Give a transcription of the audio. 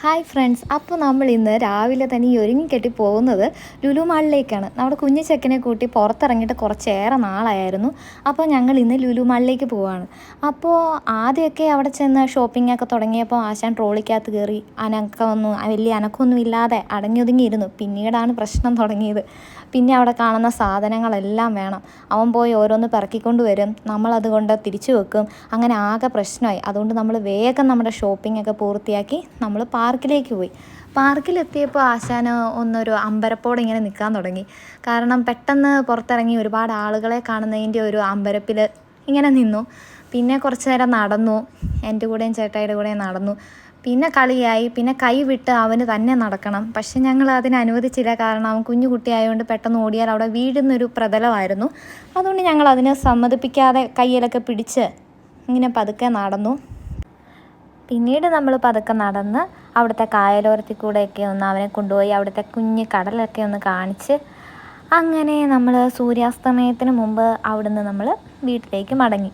Hi friends, അപ്പോൾ നമ്മൾ ഇന്ന് രാവിലെ തന്നെ ഈ ഒരുങ്ങിക്കെട്ടി പോകുന്നത് ലുലു മാളിലേക്കാണ്. നമ്മുടെ കുഞ്ഞു ചെക്കനെ കൂട്ടി പുറത്തിറങ്ങിയിട്ട് കുറച്ചേറെ നാളായിരുന്നു. അപ്പോൾ ഞങ്ങൾ ഇന്ന് ലുലു മാളിലേക്ക് പോവുകയാണ്. അപ്പോൾ ആദ്യമൊക്കെ അവിടെ ചെന്ന് ഷോപ്പിംഗ് ഒക്കെ തുടങ്ങിയപ്പോൾ ആശാൻ ട്രോളിക്കകത്ത് കയറി വലിയ അനക്കമൊന്നും ഇല്ലാതെ അടങ്ങിയൊതുങ്ങിയിരുന്നു. പിന്നീടാണ് പ്രശ്നം തുടങ്ങിയത്. പിന്നെ അവിടെ കാണുന്ന സാധനങ്ങളെല്ലാം വേണം. അവൻ പോയി ഓരോന്ന് പെറുക്കിക്കൊണ്ട് വരും, നമ്മളതുകൊണ്ട് തിരിച്ചു വെക്കും. അങ്ങനെ ആകെ പ്രശ്നമായി. അതുകൊണ്ട് നമ്മൾ വേഗം നമ്മുടെ ഷോപ്പിംഗ് ഒക്കെ പൂർത്തിയാക്കി നമ്മൾ പാർക്കിലേക്ക് പോയി. പാർക്കിലെത്തിയപ്പോൾ ആശാന് ഒന്നൊരു അമ്പരപ്പോടെ ഇങ്ങനെ നിൽക്കാൻ തുടങ്ങി. കാരണം പെട്ടെന്ന് പുറത്തിറങ്ങി ഒരുപാട് ആളുകളെ കാണുന്നതിൻ്റെ ഒരു അമ്പരപ്പിൽ ഇങ്ങനെ നിന്നു. പിന്നെ കുറച്ച് നേരം നടന്നു, എൻ്റെ കൂടെയും ചേട്ടായിയുടെ കൂടെയും നടന്നു. പിന്നെ കളിയായി. പിന്നെ കൈ വിട്ട് അവന് തന്നെ നടക്കണം. പക്ഷെ ഞങ്ങൾ അതിന് അനുവദിച്ചില്ല. കാരണം അവൻ കുഞ്ഞു കുട്ടിയായതുകൊണ്ട് പെട്ടെന്ന് ഓടിയാൽ അവിടെ വീഴുന്നൊരു പ്രതലമായിരുന്നു. അതുകൊണ്ട് ഞങ്ങൾ അതിനെ സമ്മതിപ്പിക്കാതെ കയ്യിലൊക്കെ പിടിച്ച് ഇങ്ങനെ പതുക്കെ നടന്നു. പിന്നീട് നമ്മൾ പതുക്കെ നടന്ന് അവിടുത്തെ കായലോരത്തിൽ കൂടെയൊക്കെ ഒന്ന് അവനെ കൊണ്ടുപോയി അവിടുത്തെ കുഞ്ഞ് കടലൊക്കെ ഒന്ന് കാണിച്ച് അങ്ങനെ നമ്മൾ സൂര്യാസ്തമയത്തിന് മുമ്പ് അവിടുന്ന് നമ്മൾ വീട്ടിലേക്ക് മടങ്ങി.